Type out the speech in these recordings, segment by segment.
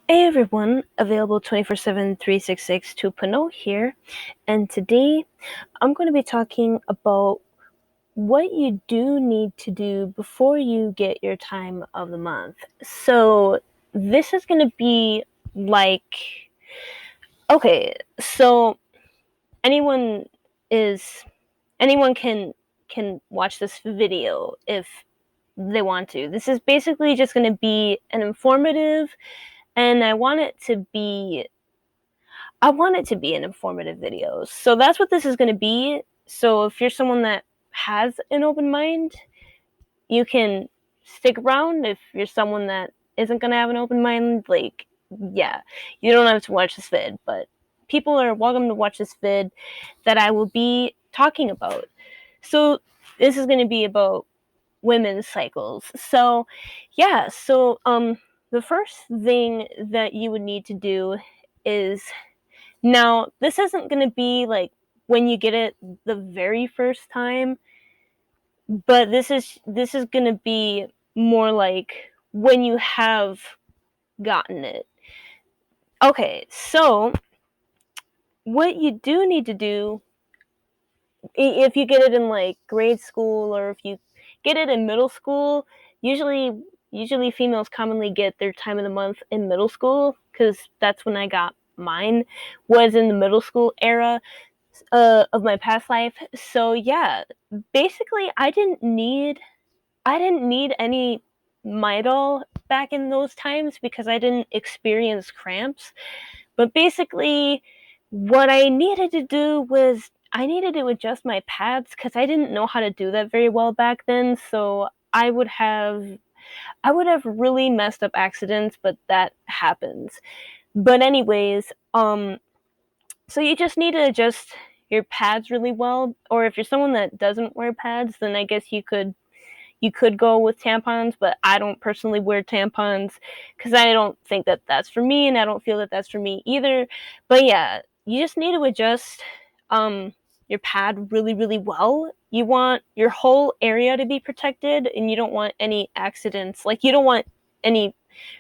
Hey everyone, available 24/7, 366 2.0 here, and today I'm going to be talking about what you do need to do before you get your time of the month. So, this is going to be like, okay, so anyone is anyone can watch this video if they want to. This is basically just going to be an informative, and I want it to be an informative video. So that's what this is going to be. So if you're someone that has an open mind, you can stick around. If you're someone that isn't going to have an open mind, like, yeah, you don't have to watch this vid, but people are welcome to watch this vid that I will be talking about. So this is going to be about women's cycles. So, yeah, the first thing that you would need to do is, now, this isn't going to be like when you get it the very first time, but this is going to be more like when you have gotten it. Okay, so what you do need to do, if you get it in like grade school or if you get it in middle school, usually females commonly get their time of the month in middle school, because that's when I got mine, was in the middle school era of my past life. So yeah, basically, I didn't need any Midol back in those times because I didn't experience cramps. But basically, what I needed to do was I needed to adjust my pads because I didn't know how to do that very well back then. So I would have really messed up accidents, but that happens. But anyways, so you just need to adjust your pads really well, or if you're someone that doesn't wear pads, then I guess you could go with tampons, but I don't personally wear tampons because I don't think that that's for me, and I don't feel that that's for me either. But yeah, you just need to adjust um your pad really really well. You want your whole area to be protected, and you don't want any accidents, like you don't want any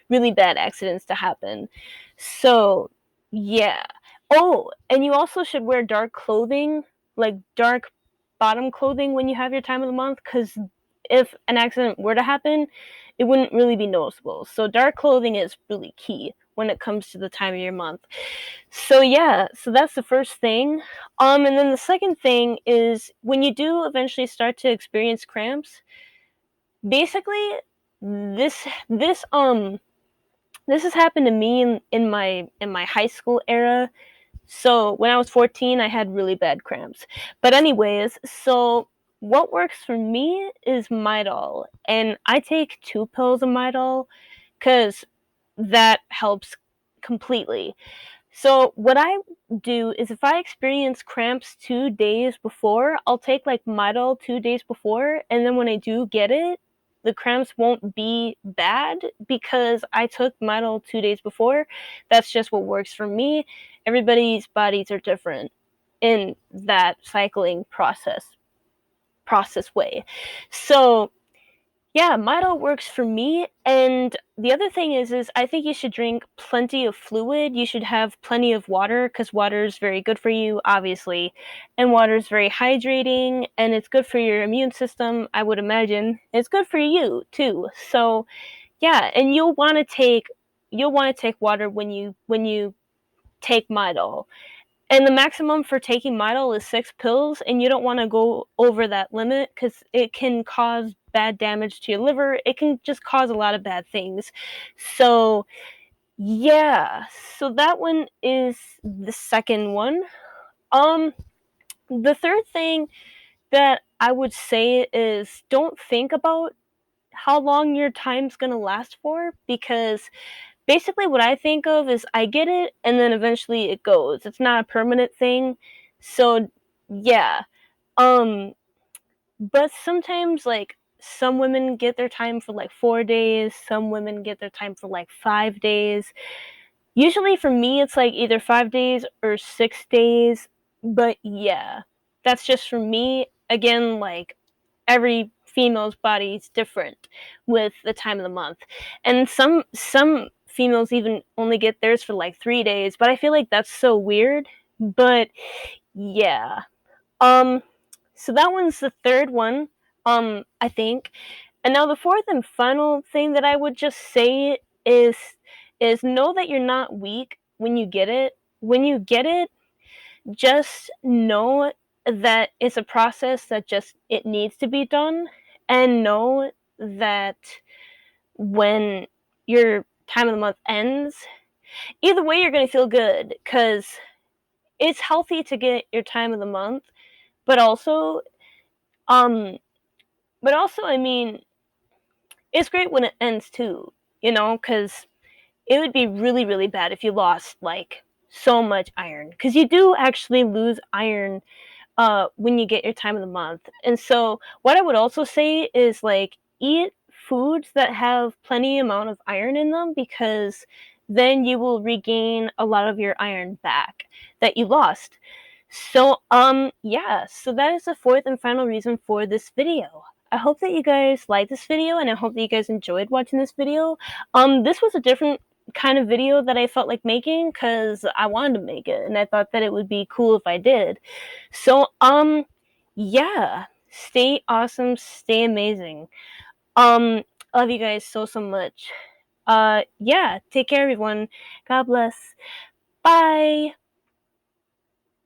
really bad accidents to happen. So, yeah. Oh, and you also should wear dark clothing, like dark bottom clothing when you have your time of the month, because if an accident were to happen, it wouldn't really be noticeable. So, dark clothing is really key when it comes to the time of your month. So, yeah, so that's the first thing. And then the second thing is when you do eventually start to experience cramps, basically this has happened to me in my high school era. So when I was 14, I had really bad cramps. But anyways, so what works for me is Midol, and I take 2 pills of Midol because that helps completely. So what I do is if I experience cramps 2 days before, I'll take like Midol 2 days before, and then when I do get it, the cramps won't be bad because I took Midol 2 days before. That's just what works for me. Everybody's bodies are different in that cycling process way. So yeah, Midol works for me. And the other thing is I think you should drink plenty of fluid. You should have plenty of water because water is very good for you, obviously. And water is very hydrating and it's good for your immune system, I would imagine. It's good for you too. So yeah, and you'll want to take water when you take Midol. And the maximum for taking Midol is 6 pills, and you don't want to go over that limit because it can cause bad damage to your liver. It can just cause a lot of bad things. So, yeah. So that one is the second one. Um, the third thing that I would say is don't think about how long your time's gonna last for, because basically what I think of is I get it and then eventually it goes. It's not a permanent thing. So yeah. Um but sometimes, like, some women get their time for like 4 days, some women get their time for like 5 days. Usually for me it's like either 5 days or 6 days, but yeah. That's just for me. Again, like, every female's body is different with the time of the month. And some females even only get theirs for like 3 days, but I feel like that's so weird. But yeah. Um, so that one's the third one, I think. And now the fourth and final thing that I would just say is know that you're not weak when you get it. When you get it, just know that it's a process that just it needs to be done, and know that when your time of the month ends, either way you're going to feel good, cuz it's healthy to get your time of the month, but also um I mean, it's great when it ends too, cuz it would be really really bad if you lost like so much iron, cuz you do actually lose iron when you get your time of the month. And so what I would also say is like eat foods that have plenty amount of iron in them, because then you will regain a lot of your iron back that you lost. So yeah, so that is the fourth and final reason for this video. I hope that you guys liked this video, and I hope that you guys enjoyed watching this video. This was a different kind of video that I felt like making because I wanted to make it and I thought that it would be cool if I did. So yeah, stay awesome, stay amazing. I love you guys so so much. Yeah, take care everyone. God bless. Bye.